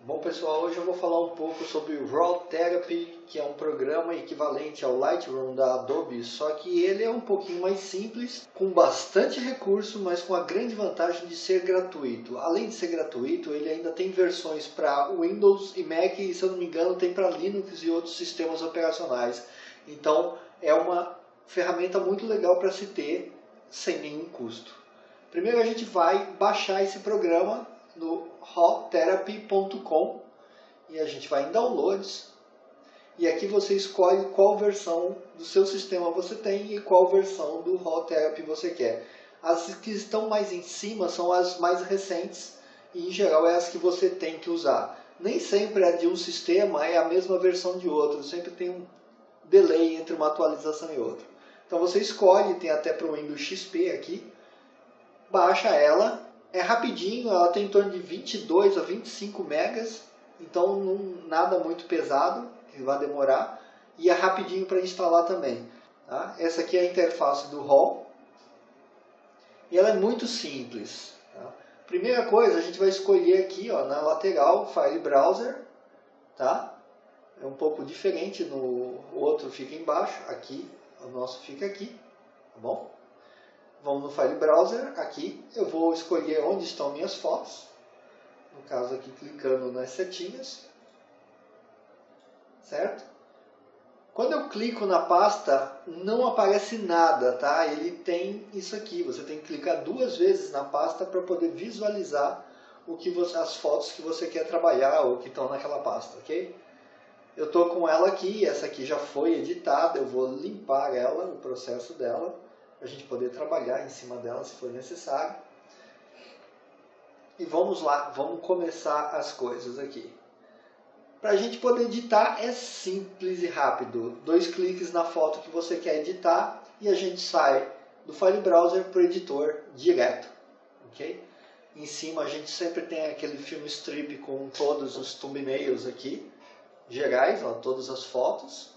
Bom pessoal, hoje eu vou falar um pouco sobre o Raw Therapy, que é um programa equivalente ao Lightroom da Adobe, só que ele é um pouquinho mais simples, com bastante recurso, mas com a grande vantagem de ser gratuito. Além de ser gratuito, ele ainda tem versões para Windows e Mac e, se eu não me engano, tem para Linux e outros sistemas operacionais. Então é uma ferramenta muito legal para se ter sem nenhum custo. Primeiro a gente vai baixar esse programa no rawtherapy.com e a gente vai em Downloads e aqui você escolhe qual versão do seu sistema você tem e qual versão do Raw Therapy você quer. As que estão mais em cima são as mais recentes e em geral é as que você tem que usar. Nem sempre a de um sistema é a mesma versão de outro, sempre tem um delay entre uma atualização e outra. Então você escolhe, tem até para o Windows XP aqui, baixa ela. É rapidinho, ela tem em torno de 22 a 25 megas, então nada muito pesado, que vai demorar, e é rapidinho para instalar também. Tá? Essa aqui é a interface do RAW, e ela é muito simples. Tá? Primeira coisa, a gente vai escolher aqui ó, na lateral, File Browser, tá? É um pouco diferente, o outro fica embaixo, aqui, o nosso fica aqui, tá bom? Vamos no File Browser, aqui eu vou escolher onde estão minhas fotos, no caso aqui clicando nas setinhas, certo? Quando eu clico na pasta, não aparece nada, tá? Ele tem isso aqui, você tem que clicar 2 vezes na pasta para poder visualizar as fotos que você quer trabalhar ou que estão naquela pasta, ok? Eu estou com ela aqui, essa aqui já foi editada, eu vou limpar ela, o processo dela, para a gente poder trabalhar em cima dela se for necessário. E vamos lá, vamos começar as coisas aqui. Para a gente poder editar é simples e rápido. 2 cliques na foto que você quer editar e a gente sai do File Browser para o editor direto. Okay? Em cima a gente sempre tem aquele film strip com todos os thumbnails aqui, gerais, ó, todas as fotos.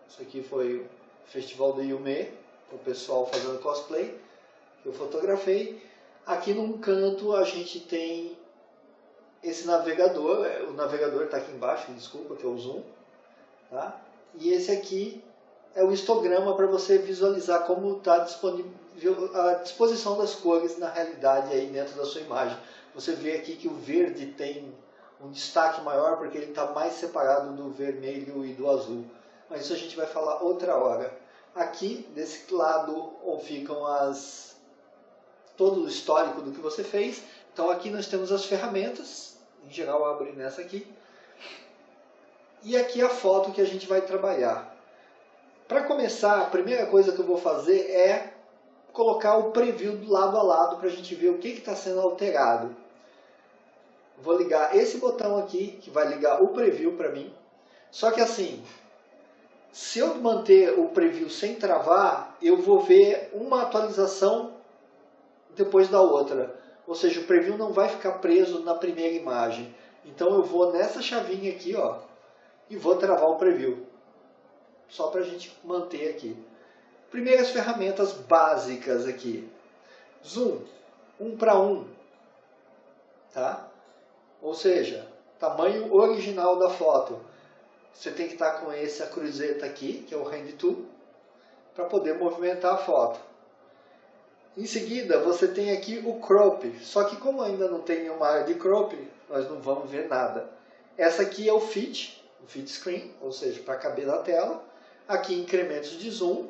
Isso aqui foi o Festival do Yume, o pessoal fazendo cosplay, que eu fotografei. Aqui num canto a gente tem esse navegador, o navegador está aqui embaixo, desculpa, que é o zoom. Tá? E esse aqui é o histograma para você visualizar como está disponível a disposição das cores na realidade aí dentro da sua imagem. Você vê aqui que o verde tem um destaque maior porque ele está mais separado do vermelho e do azul. Mas isso a gente vai falar outra hora. Aqui, desse lado, ficam todo o histórico do que você fez. Então aqui nós temos as ferramentas, em geral abre nessa aqui. E aqui a foto que a gente vai trabalhar. Para começar, a primeira coisa que eu vou fazer é colocar o preview do lado a lado para a gente ver o que está sendo alterado. Vou ligar esse botão aqui, que vai ligar o preview para mim. Só que assim, se eu manter o preview sem travar, eu vou ver uma atualização depois da outra. Ou seja, o preview não vai ficar preso na primeira imagem. Então eu vou nessa chavinha aqui, ó, e vou travar o preview. Só para a gente manter aqui. Primeiras ferramentas básicas aqui. Zoom, 1:1. Tá? Ou seja, tamanho original da foto. Você tem que estar com essa cruzeta aqui, que é o Hand Tool, para poder movimentar a foto. Em seguida, você tem aqui o Crop. Só que como ainda não tem nenhuma área de Crop, nós não vamos ver nada. Essa aqui é o Fit Screen, ou seja, para caber na tela. Aqui, incrementos de Zoom.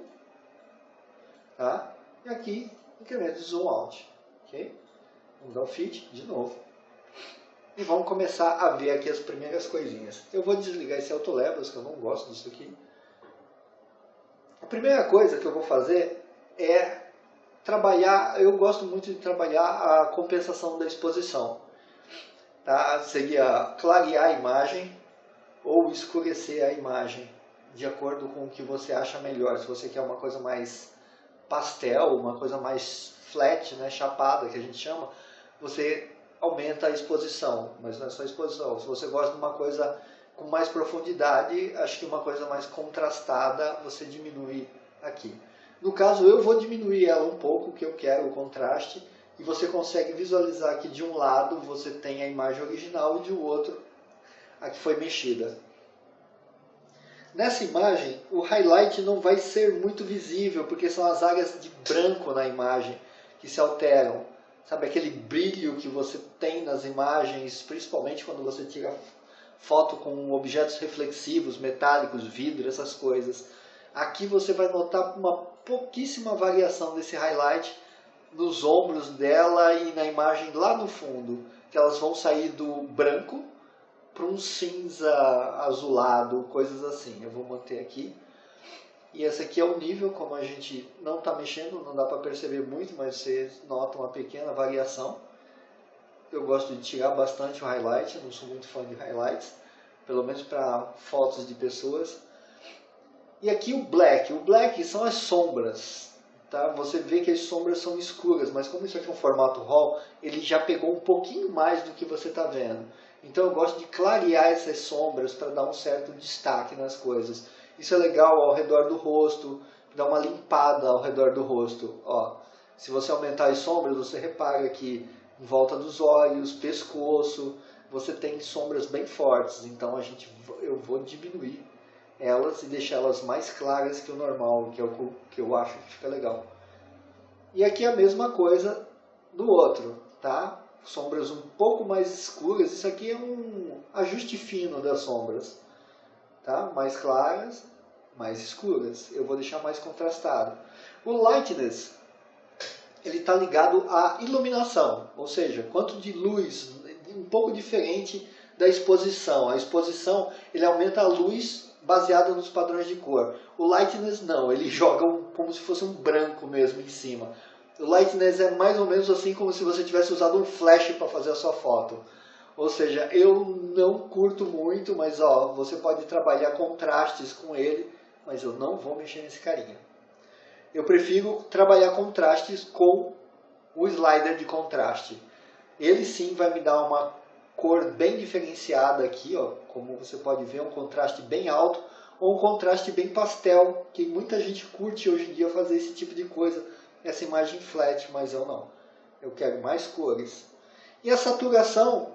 Tá? E aqui, incrementos de Zoom Out. Okay? Vamos dar o Fit de novo. E vamos começar a ver aqui as primeiras coisinhas. Eu vou desligar esse Autolevels, que eu não gosto disso aqui. A primeira coisa que eu vou fazer é trabalhar, eu gosto muito de trabalhar a compensação da exposição. Tá? Seria clarear a imagem ou escurecer a imagem, de acordo com o que você acha melhor. Se você quer uma coisa mais pastel, uma coisa mais flat, né, chapada, que a gente chama, você aumenta a exposição, mas não é só a exposição. Se você gosta de uma coisa com mais profundidade, acho que uma coisa mais contrastada, você diminui aqui. No caso, eu vou diminuir ela um pouco, que eu quero o contraste, e você consegue visualizar que de um lado você tem a imagem original e de outro a que foi mexida. Nessa imagem, o highlight não vai ser muito visível, porque são as áreas de branco na imagem que se alteram. Sabe aquele brilho que você tem nas imagens, principalmente quando você tira foto com objetos reflexivos, metálicos, vidro, essas coisas. Aqui você vai notar uma pouquíssima variação desse highlight nos ombros dela e na imagem lá no fundo, que elas vão sair do branco para um cinza azulado, coisas assim. Eu vou manter aqui. E esse aqui é o nível, como a gente não está mexendo, não dá para perceber muito, mas você nota uma pequena variação. Eu gosto de tirar bastante o highlight, eu não sou muito fã de highlights, pelo menos para fotos de pessoas. E aqui o black são as sombras. Tá? Você vê que as sombras são escuras, mas como isso aqui é um formato RAW, ele já pegou um pouquinho mais do que você está vendo. Então eu gosto de clarear essas sombras para dar um certo destaque nas coisas. Isso é legal ao redor do rosto, dar uma limpada ao redor do rosto. Ó, se você aumentar as sombras, você repara que em volta dos olhos, pescoço, você tem sombras bem fortes. Então eu vou diminuir elas e deixar elas mais claras que o normal, que é o que eu acho que fica legal. E aqui a mesma coisa do outro, tá? Sombras um pouco mais escuras. Isso aqui é um ajuste fino das sombras, tá? Mais claras, mais escuras. Eu vou deixar mais contrastado. O lightness, ele está ligado à iluminação, ou seja, quanto de luz, um pouco diferente da exposição. A exposição, ele aumenta a luz baseada nos padrões de cor. O lightness não, ele joga como se fosse um branco mesmo em cima. O lightness é mais ou menos assim como se você tivesse usado um flash para fazer a sua foto. Ou seja, eu não curto muito, mas ó, você pode trabalhar contrastes com ele, mas eu não vou mexer nesse carinha. Eu prefiro trabalhar contrastes com o slider de contraste. Ele sim vai me dar uma cor bem diferenciada aqui, ó, como você pode ver, um contraste bem alto ou um contraste bem pastel, que muita gente curte hoje em dia fazer esse tipo de coisa, essa imagem flat, mas eu não. Eu quero mais cores. E a saturação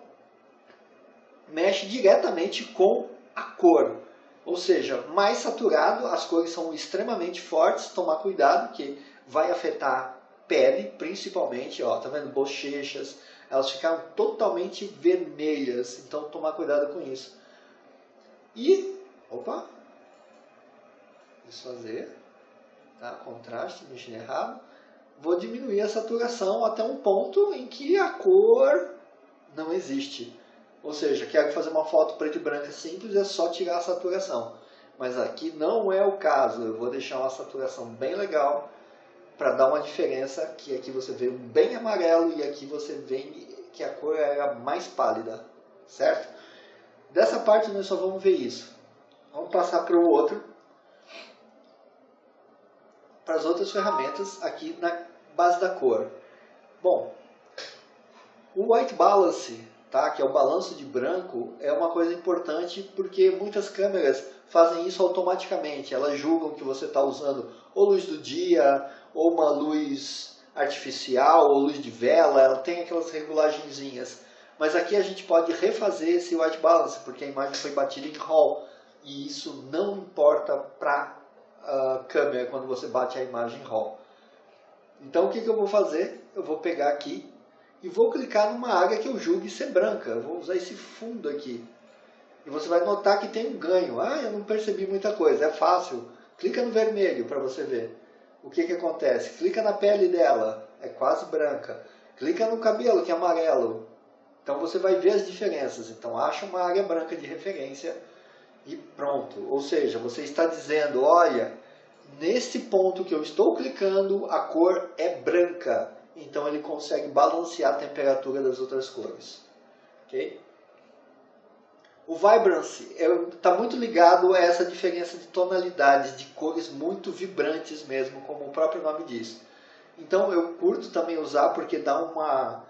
mexe diretamente com a cor. Ou seja, mais saturado, as cores são extremamente fortes, tomar cuidado, que vai afetar pele, principalmente, ó, tá vendo? Bochechas, elas ficaram totalmente vermelhas, então tomar cuidado com isso. E, opa, desfazer, tá? Contraste, mexi errado. Vou diminuir a saturação até um ponto em que a cor não existe. Ou seja, quero fazer uma foto preta e branca simples, é só tirar a saturação. Mas aqui não é o caso, eu vou deixar uma saturação bem legal para dar uma diferença, que aqui você vê bem amarelo e aqui você vê que a cor era mais pálida, certo? Dessa parte nós só vamos ver isso. Vamos passar para o outro, para as outras ferramentas aqui na base da cor. Bom, o white balance, tá, que é o balanço de branco, é uma coisa importante porque muitas câmeras fazem isso automaticamente. Elas julgam que você está usando ou luz do dia, ou uma luz artificial, ou luz de vela, ela tem aquelas regulagenzinhas. Mas aqui a gente pode refazer esse white balance, porque a imagem foi batida em RAW. E isso não importa para a câmera quando você bate a imagem em RAW. Então o que eu vou fazer? Eu vou pegar aqui e vou clicar numa área que eu julgue ser branca. Eu vou usar esse fundo aqui. E você vai notar que tem um ganho. Ah, eu não percebi muita coisa. É fácil. Clica no vermelho para você ver. O que acontece? Clica na pele dela. É quase branca. Clica no cabelo, que é amarelo. Então você vai ver as diferenças. Então acha uma área branca de referência e pronto. Ou seja, você está dizendo, olha, nesse ponto que eu estou clicando, a cor é branca. Então ele consegue balancear a temperatura das outras cores. Ok? O Vibrance está muito ligado a essa diferença de tonalidades, de cores muito vibrantes mesmo, como o próprio nome diz. Então eu curto também usar porque dá uma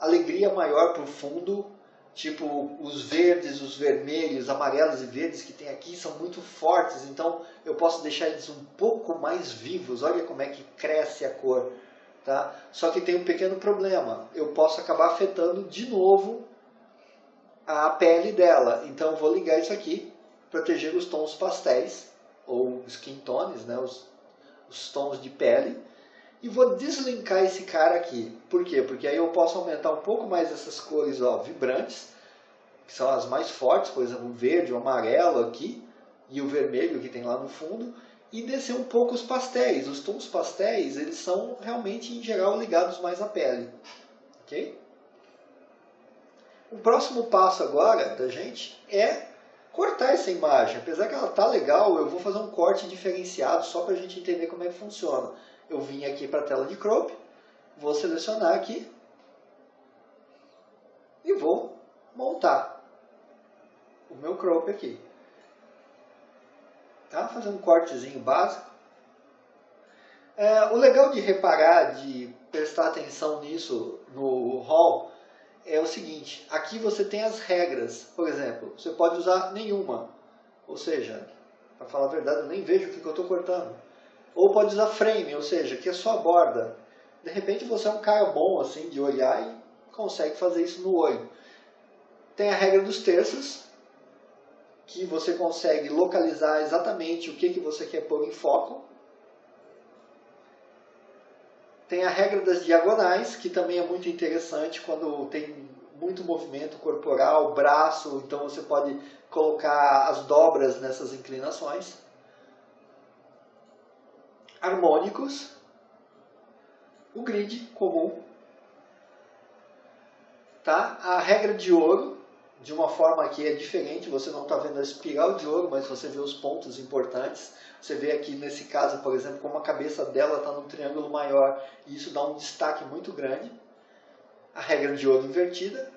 alegria maior para o fundo. Tipo, os verdes, os vermelhos, amarelos e verdes que tem aqui são muito fortes. Então eu posso deixar eles um pouco mais vivos. Olha como é que cresce a cor. Tá? Só que tem um pequeno problema. Eu posso acabar afetando de novo a pele dela. Então eu vou ligar isso aqui, proteger os tons pastéis, ou skin tones, né, os tons de pele, e vou deslinkar esse cara aqui. Por quê? Porque aí eu posso aumentar um pouco mais essas cores, ó, vibrantes, que são as mais fortes, por exemplo, o verde, o amarelo aqui, e o vermelho que tem lá no fundo, e descer um pouco os pastéis. Os tons pastéis, eles são realmente, em geral, ligados mais à pele. Ok? O próximo passo agora da gente é cortar essa imagem. Apesar que ela tá legal, eu vou fazer um corte diferenciado só para a gente entender como é que funciona. Eu vim aqui para a tela de crop, vou selecionar aqui e vou montar o meu crop aqui. Tá? Fazer um cortezinho básico. O legal de reparar, de prestar atenção nisso no Hall, é o seguinte, aqui você tem as regras. Por exemplo, você pode usar nenhuma, ou seja, para falar a verdade, eu nem vejo o que eu estou cortando. Ou pode usar frame, ou seja, que é só a borda. De repente você é um cara bom assim de olhar e consegue fazer isso no olho. Tem a regra dos terços, que você consegue localizar exatamente o que você quer pôr em foco. Tem a regra das diagonais, que também é muito interessante quando tem muito movimento corporal, braço, então você pode colocar as dobras nessas inclinações. Harmônicos, o grid comum, tá? A regra de ouro, de uma forma que é diferente, você não está vendo a espiral de ouro, mas você vê os pontos importantes. Você vê aqui nesse caso, por exemplo, como a cabeça dela está num triângulo maior, e isso dá um destaque muito grande. A regra de ouro invertida.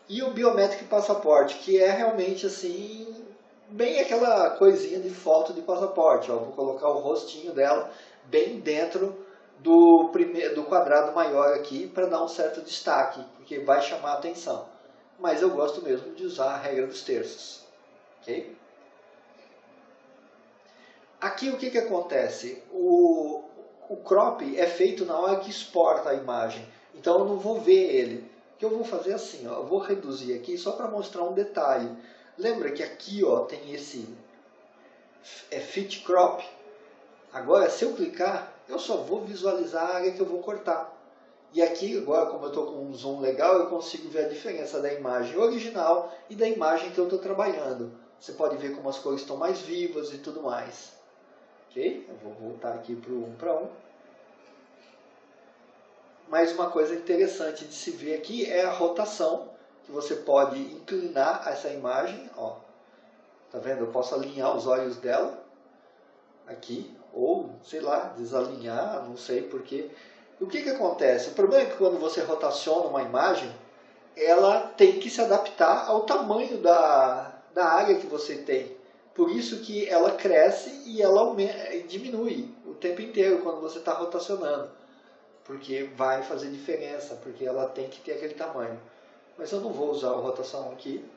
E o Biometric Passaporte, que é realmente assim, bem aquela coisinha de foto de passaporte. Ó, vou colocar o rostinho dela bem dentro do quadrado maior aqui, para dar um certo destaque, porque vai chamar a atenção. Mas eu gosto mesmo de usar a regra dos terços. Okay? Aqui o que acontece? O crop é feito na hora que exporta a imagem. Então eu não vou ver ele. O que eu vou fazer é assim, ó, eu vou reduzir aqui só para mostrar um detalhe. Lembra que aqui ó, tem esse Fit Crop? Agora se eu clicar, eu só vou visualizar a área que eu vou cortar. E aqui, agora, como eu estou com um zoom legal, eu consigo ver a diferença da imagem original e da imagem que eu estou trabalhando. Você pode ver como as cores estão mais vivas e tudo mais. Ok? Eu vou voltar aqui para o 1 para 1. Mais uma coisa interessante de se ver aqui é a rotação, que você pode inclinar essa imagem. Ó. Tá vendo? Eu posso alinhar os olhos dela aqui, ou, sei lá, desalinhar, não sei porquê. O que acontece? O problema é que quando você rotaciona uma imagem, ela tem que se adaptar ao tamanho da área que você tem. Por isso que ela cresce e ela diminui o tempo inteiro quando você está rotacionando. Porque vai fazer diferença, porque ela tem que ter aquele tamanho. Mas eu não vou usar a rotação aqui.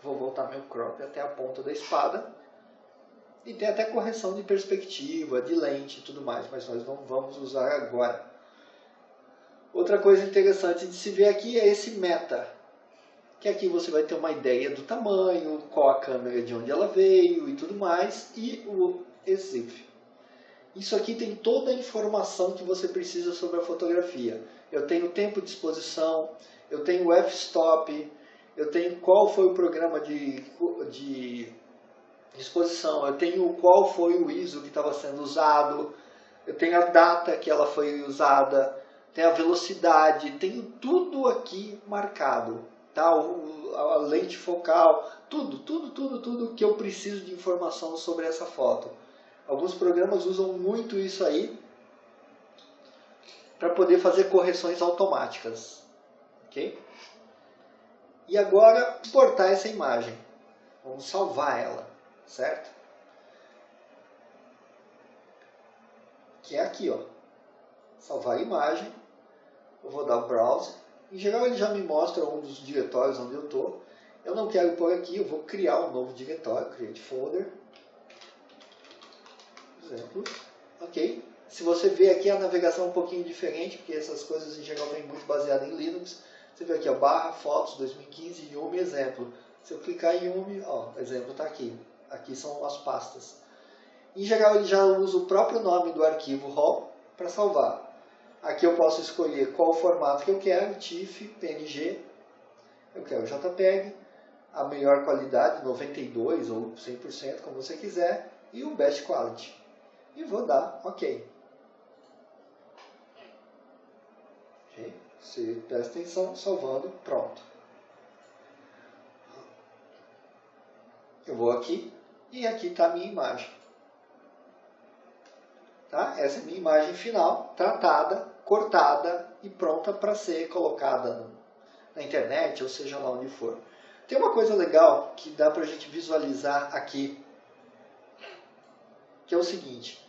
Vou voltar meu crop até a ponta da espada. E tem até correção de perspectiva, de lente e tudo mais, mas nós não vamos usar agora. Outra coisa interessante de se ver aqui é esse meta, que aqui você vai ter uma ideia do tamanho, qual a câmera de onde ela veio e tudo mais, e o EXIF. Isso aqui tem toda a informação que você precisa sobre a fotografia. Eu tenho tempo de exposição, eu tenho o f-stop, eu tenho qual foi o programa de exposição, eu tenho qual foi o ISO que estava sendo usado, eu tenho a data que ela foi usada, tem a velocidade, tenho tudo aqui marcado, tá? A lente focal, tudo que eu preciso de informação sobre essa foto. Alguns programas usam muito isso aí para poder fazer correções automáticas, ok? E agora exportar essa imagem, vamos salvar ela, certo? Que é aqui, ó, salvar a imagem. Eu vou dar Browse. Em geral ele já me mostra um dos diretórios onde eu estou. Eu não quero pôr aqui, eu vou criar um novo diretório, Create Folder. Exemplo. Ok. Se você vê aqui a navegação é um pouquinho diferente, porque essas coisas em geral vêm muito baseadas em Linux. Você vê aqui, ó, barra, fotos, 2015, Yumi, exemplo. Se eu clicar em Yumi, ó, exemplo está aqui. Aqui são as pastas. Em geral, ele já usa o próprio nome do arquivo RAW para salvar. Aqui eu posso escolher qual o formato que eu quero, TIFF, PNG. Eu quero JPEG, a melhor qualidade, 92% ou 100%, como você quiser, e o Best Quality. E vou dar OK. Ok? Você presta atenção, salvando, pronto. Eu vou aqui, e aqui está a minha imagem. Tá? Essa é a minha imagem final, tratada, cortada e pronta para ser colocada na internet, ou seja lá onde for. Tem uma coisa legal que dá para a gente visualizar aqui, que é o seguinte.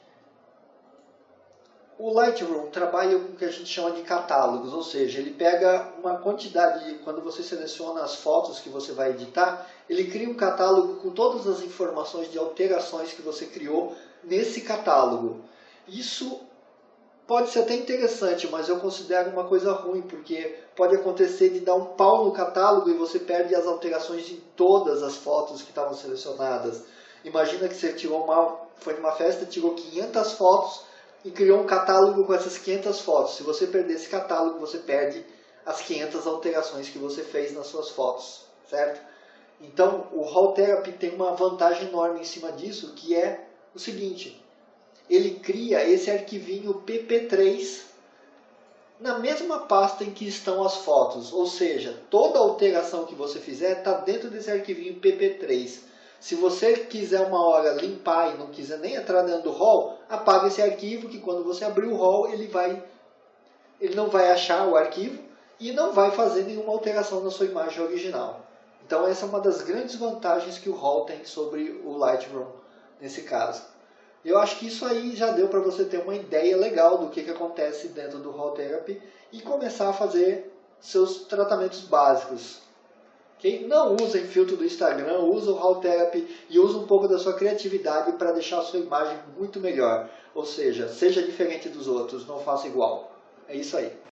O Lightroom trabalha com o que a gente chama de catálogos, ou seja, ele pega uma quantidade, quando você seleciona as fotos que você vai editar, ele cria um catálogo com todas as informações de alterações que você criou nesse catálogo. Isso pode ser até interessante, mas eu considero uma coisa ruim, porque pode acontecer de dar um pau no catálogo e você perde as alterações de todas as fotos que estavam selecionadas. Imagina que você foi numa festa, tirou 500 fotos e criou um catálogo com essas 500 fotos. Se você perder esse catálogo, você perde as 500 alterações que você fez nas suas fotos, certo? Então, o RAW Therapy tem uma vantagem enorme em cima disso, que é o seguinte: ele cria esse arquivinho PP3 na mesma pasta em que estão as fotos. Ou seja, toda alteração que você fizer está dentro desse arquivinho PP3. Se você quiser uma hora limpar e não quiser nem entrar dentro do RAW, apaga esse arquivo, que quando você abrir o RAW, ele não vai achar o arquivo e não vai fazer nenhuma alteração na sua imagem original. Então essa é uma das grandes vantagens que o RAW tem sobre o Lightroom nesse caso. Eu acho que isso aí já deu para você ter uma ideia legal do que acontece dentro do RAW Therapy e começar a fazer seus tratamentos básicos. Okay? Não usem filtro do Instagram, usa o RAW Therapy e use um pouco da sua criatividade para deixar a sua imagem muito melhor. Ou seja, seja diferente dos outros, não faça igual. É isso aí.